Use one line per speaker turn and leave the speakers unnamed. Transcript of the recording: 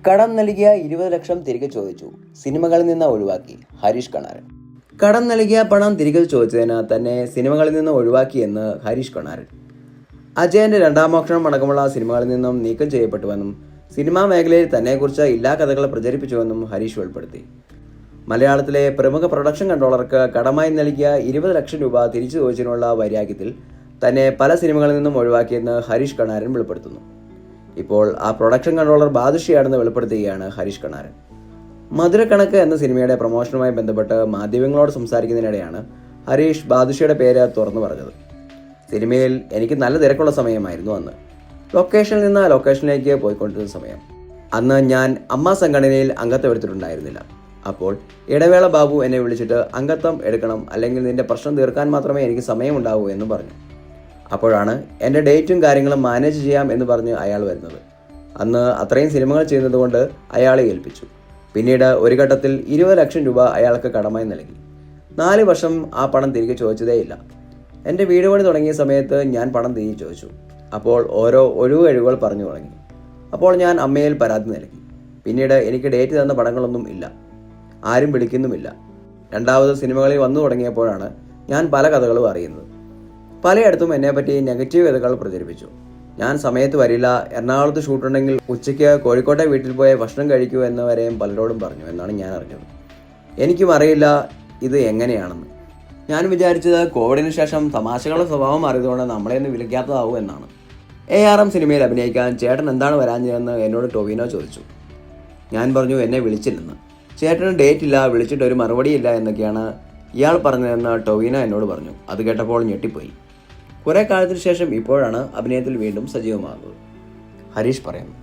കടം നൽകിയ 20 ലക്ഷം തിരികെ ചോദിച്ചു, സിനിമകളിൽ നിന്ന് ഒഴിവാക്കി ഹരീഷ് കണാരൻ. കടം നൽകിയ പണം തിരികെ ചോദിച്ചതിന് തന്നെ സിനിമകളിൽ നിന്ന് ഒഴിവാക്കിയെന്ന് ഹരീഷ് കണാരൻ. അജയന്റെ രണ്ടാം മോഷണം അടക്കമുള്ള സിനിമകളിൽ നിന്നും നീക്കം ചെയ്യപ്പെട്ടുവെന്നും സിനിമാ മേഖലയിൽ തന്നെക്കുറിച്ച് ഇല്ലാ കഥകൾ പ്രചരിപ്പിച്ചുവെന്നും ഹരീഷ് വെളിപ്പെടുത്തി. മലയാളത്തിലെ പ്രമുഖ പ്രൊഡക്ഷൻ കൺട്രോളർക്ക് കടമായി നൽകിയ 20 ലക്ഷം രൂപ തിരിച്ചു ചോദിച്ചതിനുള്ള വൈരാഗ്യത്തിൽ തന്നെ പല സിനിമകളിൽ നിന്നും ഒഴിവാക്കിയെന്ന് ഹരീഷ് കണാരൻ വെളിപ്പെടുത്തുന്നു. ഇപ്പോൾ ആ പ്രൊഡക്ഷൻ കൺട്രോളർ ബാദുഷയാണെന്ന് വെളിപ്പെടുത്തുകയാണ് ഹരീഷ് കണാരൻ. മധുരക്കണക്ക് എന്ന സിനിമയുടെ പ്രൊമോഷനുമായി ബന്ധപ്പെട്ട് മാധ്യമങ്ങളോട് സംസാരിക്കുന്നതിനിടെയാണ് ഹരീഷ് ബാദുഷയുടെ പേര് തുറന്നു പറഞ്ഞത്. സിനിമയിൽ എനിക്ക് നല്ല തിരക്കുള്ള സമയമായിരുന്നു അന്ന്. ലൊക്കേഷനിൽ നിന്ന് ലൊക്കേഷനിലേക്ക് പോയിക്കൊണ്ടിരുന്ന സമയം. അന്ന് ഞാൻ അമ്മ സംഘടനയിൽ അംഗത്വം എടുത്തിട്ടുണ്ടായിരുന്നില്ല. അപ്പോൾ ഇടവേള ബാബു എന്നെ വിളിച്ചിട്ട് അംഗത്വം എടുക്കണം, അല്ലെങ്കിൽ നിന്റെ പ്രശ്നം തീർക്കാൻ മാത്രമേ എനിക്ക് സമയമുണ്ടാവൂ എന്ന് പറഞ്ഞു. അപ്പോഴാണ് എൻ്റെ ഡേറ്റും കാര്യങ്ങളും മാനേജ് ചെയ്യാം എന്ന് പറഞ്ഞ് അയാൾ വരുന്നത്. അന്ന് അത്രയും സിനിമകൾ ചെയ്യുന്നത് കൊണ്ട് അയാളെ ഏൽപ്പിച്ചു. പിന്നീട് ഒരു ഘട്ടത്തിൽ 20 ലക്ഷം രൂപ അയാൾക്ക് കടമായി നൽകി. 4 വർഷം ആ പണം തിരികെ ചോദിച്ചതേയില്ല. എൻ്റെ വീട് പണി തുടങ്ങിയ സമയത്ത് ഞാൻ പണം തിരികെ ചോദിച്ചു. അപ്പോൾ ഓരോ ഒഴിവുകൾ പറഞ്ഞു തുടങ്ങി. അപ്പോൾ ഞാൻ അമ്മയിൽ പരാതി നൽകി. പിന്നീട് എനിക്ക് ഡേറ്റ് തന്ന പടങ്ങളൊന്നും ഇല്ല, ആരും വിളിക്കുന്നുമില്ല. രണ്ടാമത് സിനിമകളിൽ വന്നു തുടങ്ങിയപ്പോഴാണ് ഞാൻ പല കഥകളും അറിയുന്നത്. പലയിടത്തും എന്നെപ്പറ്റി നെഗറ്റീവ് കഥകൾ പ്രചരിപ്പിച്ചു. ഞാൻ സമയത്ത് വരില്ല, എറണാകുളത്ത് ഷൂട്ടുണ്ടെങ്കിൽ ഉച്ചയ്ക്ക് കോഴിക്കോട്ടെ വീട്ടിൽ പോയി ഭക്ഷണം കഴിക്കൂ എന്നവരെയും പലരോടും പറഞ്ഞു എന്നാണ് ഞാൻ അറിഞ്ഞത്. എനിക്കും അറിയില്ല ഇത് എങ്ങനെയാണെന്ന്. ഞാൻ വിചാരിച്ചത് കോവിഡിന് ശേഷം തമാശകളുടെ സ്വഭാവം മാറിയതുകൊണ്ട് നമ്മളെയൊന്നും വിളിക്കാത്തതാവും എന്നാണ്. ARM സിനിമയിൽ അഭിനയിക്കാൻ ചേട്ടൻ എന്താണ് വരാഞ്ഞതെന്ന് എന്നോട് ടൊവിനോ ചോദിച്ചു. ഞാൻ പറഞ്ഞു എന്നെ വിളിച്ചില്ലെന്ന്. ചേട്ടന് ഡേറ്റ് ഇല്ല, വിളിച്ചിട്ട് ഒരു മറുപടിയില്ല എന്നൊക്കെയാണ് ഇയാൾ പറഞ്ഞതെന്ന് ടൊവിനോ എന്നോട് പറഞ്ഞു. അത് കേട്ടപ്പോൾ ഞെട്ടിപ്പോയി. കുറേ കാലത്തിന് ശേഷം ഇപ്പോഴാണ് അഭിനയത്തിൽ വീണ്ടും സജീവമാകുന്നത്, ഹരീഷ് പറയുന്നു.